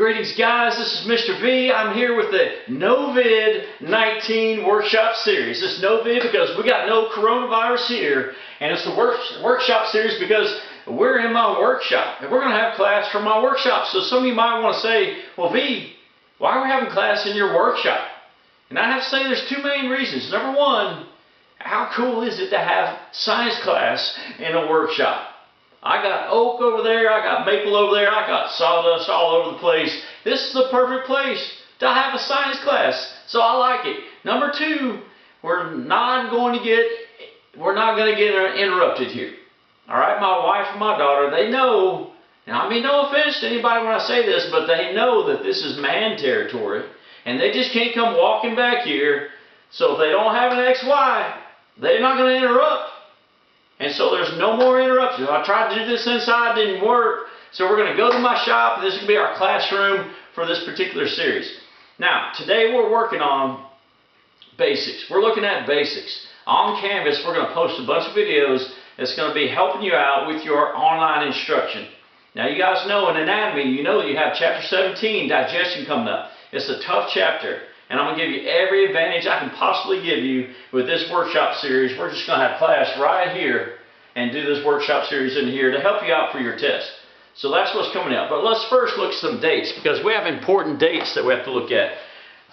Greetings guys, this is Mr. V. I'm here with the Novid 19 workshop series. This is Novid because we got no coronavirus here, and it's the workshop series because we're in my workshop and we're going to have class from my workshop. So some of you might want to say, well V, why are we having class in your workshop? And I have to say there's two main reasons. Number one, how cool is it to have science class in a workshop? I got oak over there, I got maple over there, I got sawdust all over the place. This is the perfect place to have a science class, so I like it. Number two, we're not going to get interrupted here. All right, my wife and my daughter, they know, now I mean no offense to anybody when I say this, but they know that this is man territory, and they just can't come walking back here. So if they don't have an XY, they're not going to interrupt. And so there's no more interruptions. I tried to do this inside, didn't work. So we're going to go to my shop. This is going to be our classroom for this particular series. Now, today we're working on basics. We're looking at basics. On Canvas, we're going to post a bunch of videos that's going to be helping you out with your online instruction. Now, you guys know in anatomy, you know you have chapter 17, digestion, coming up. It's a tough chapter. And I'm going to give you every advantage I can possibly give you with this workshop series. We're just going to have class right here and do this workshop series in here to help you out for your test. So that's what's coming up. But let's first look at some dates because we have important dates that we have to look at.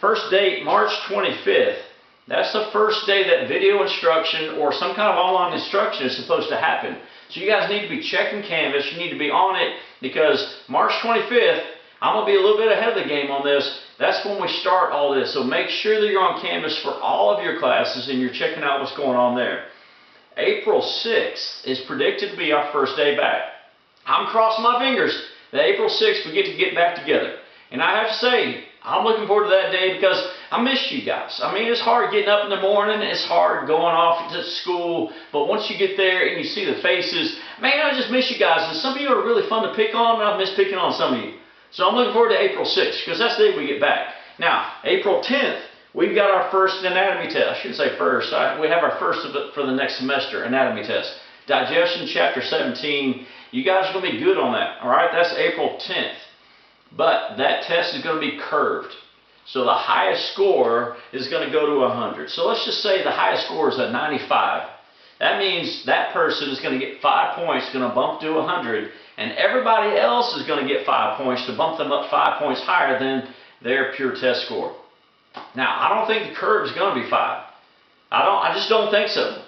First date, March 25th. That's the first day that video instruction or some kind of online instruction is supposed to happen. So you guys need to be checking Canvas. You need to be on it because March 25th, I'm going to be a little bit ahead of the game on this. That's when we start all this. So make sure that you're on Canvas for all of your classes and you're checking out what's going on there. April 6th is predicted to be our first day back. I'm crossing my fingers that April 6th we get back together. And I have to say, I'm looking forward to that day because I miss you guys. I mean, it's hard getting up in the morning. It's hard going off to school. But once you get there and you see the faces, man, I just miss you guys. And some of you are really fun to pick on, and I miss picking on some of you. So I'm looking forward to April 6th because that's the day we get back. Now, April 10th, we've got our first anatomy test. I shouldn't say first. We have our first of it for the next semester, anatomy test. Digestion, chapter 17. You guys are going to be good on that. All right, that's April 10th. But that test is going to be curved. So the highest score is going to go to 100. So let's just say the highest score is a 95. That means that person is going to get 5 points, going to bump to 100. And everybody else is going to get 5 points to bump them up 5 points higher than their pure test score. Now, I don't think the curve is going to be 5. I just don't think so.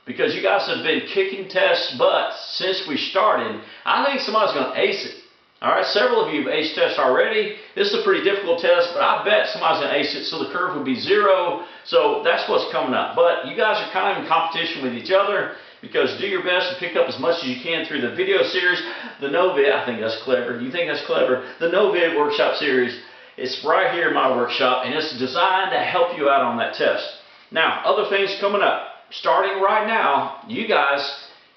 Because you guys have been kicking tests butts since we started. I think somebody's going to ace it. All right, several of you have aced tests already. This is a pretty difficult test, but I bet somebody's going to ace it, so the curve would be 0. So that's what's coming up. But you guys are kind of in competition with each other because do your best to pick up as much as you can through the video series. The Novid, I think that's clever. You think that's clever? The Novid workshop series, it's right here in my workshop, and it's designed to help you out on that test. Now, other things coming up. Starting right now, you guys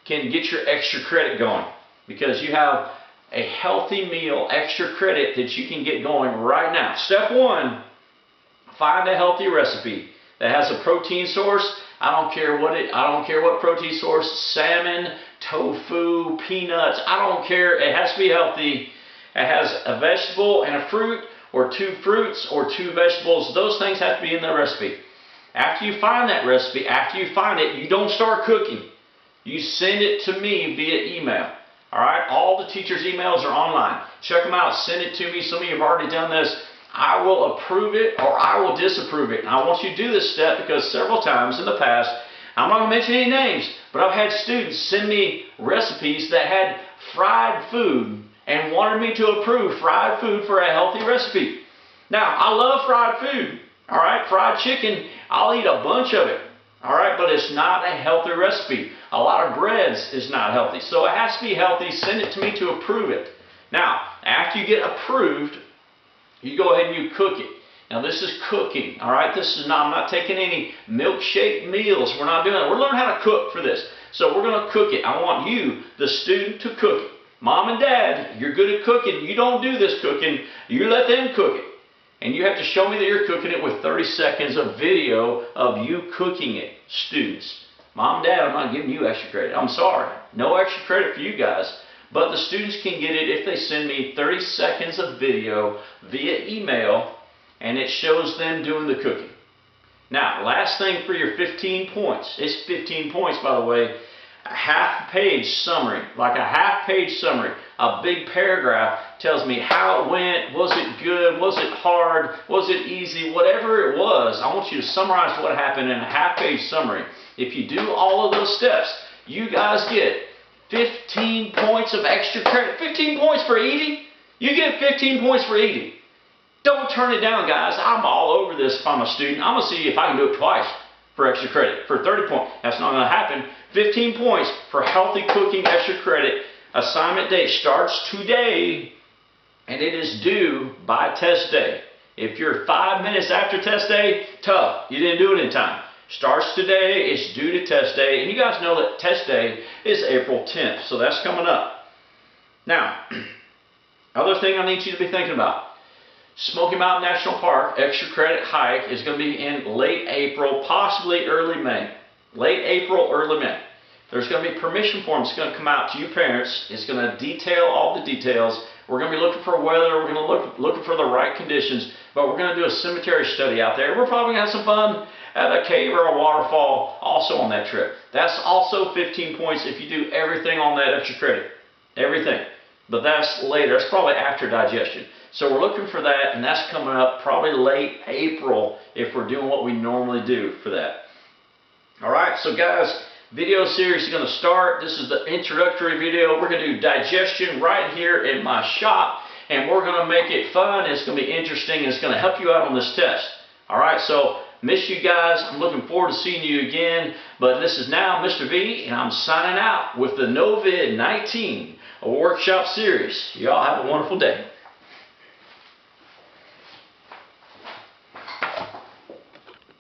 can get your extra credit going because you have a healthy meal, extra credit that you can get going right now. Step 1, find a healthy recipe that has a protein source. I don't care what protein source, salmon, tofu, peanuts, I don't care. It has to be healthy. It has a vegetable and a fruit, or 2 fruits or 2 vegetables. Those things have to be in the recipe. After you find that recipe, after you find it, you don't start cooking. You send it to me via email. All right, all the teachers' emails are online. Check them out, send it to me. Some of you have already done this. I will approve it or I will disapprove it. And I want you to do this step because several times in the past, I'm not going to mention any names, but I've had students send me recipes that had fried food and wanted me to approve fried food for a healthy recipe. Now, I love fried food. All right, fried chicken, I'll eat a bunch of it. All right, but it's not a healthy recipe. A lot of breads is not healthy. So it has to be healthy. Send it to me to approve it. Now, after you get approved, you go ahead and you cook it. Now, this is cooking. All right, I'm not taking any milkshake meals. We're not doing that. We're learning how to cook for this. So we're going to cook it. I want you, the student, to cook it. Mom and Dad, you're good at cooking. You don't do this cooking. You let them cook it. And you have to show me that you're cooking it with 30 seconds of video of you cooking it, students. Mom and Dad, I'm not giving you extra credit. I'm sorry. No extra credit for you guys. but the students can get it if they send me 30 seconds of video via email, and it shows them doing the cooking. Now, last thing for your 15 points. It's 15 points, by the way. A half-page summary, like a half-page summary. A big paragraph tells me how it went, was it good, was it hard, was it easy, whatever it was. I want you to summarize what happened in a half-page summary. If you do all of those steps, you guys get 15 points of extra credit. 15 points for eating? You get 15 points for eating. Don't turn it down, guys. I'm all over this if I'm a student. I'm going to see if I can do it twice for extra credit, for 30 points. That's not going to happen. 15 points for healthy cooking extra credit. Assignment date starts today, and it is due by test day. If you're 5 minutes after test day, tough. You didn't do it in time. Starts today, it's due to test day, and you guys know that test day is April 10th, so that's coming up. Now, other thing I need you to be thinking about. Smoky Mountain National Park extra credit hike is going to be in late April, possibly early May. Late April, early May. There's going to be permission forms going to come out to you parents. It's going to detail all the details. We're going to be looking for weather. We're going to looking for the right conditions. But we're going to do a cemetery study out there. We're probably going to have some fun at a cave or a waterfall also on that trip. That's also 15 points if you do everything on that extra credit. Everything. But that's later. That's probably after digestion. So we're looking for that, and that's coming up probably late April if we're doing what we normally do for that. All right, so guys, video series is going to start. This is the introductory video. We're going to do digestion right here in my shop, and we're going to make it fun. It's going to be interesting, and it's going to help you out on this test. All right, so miss you guys. I'm looking forward to seeing you again. But this is now Mr. V, and I'm signing out with the Novid 19, a workshop series. Y'all have a wonderful day.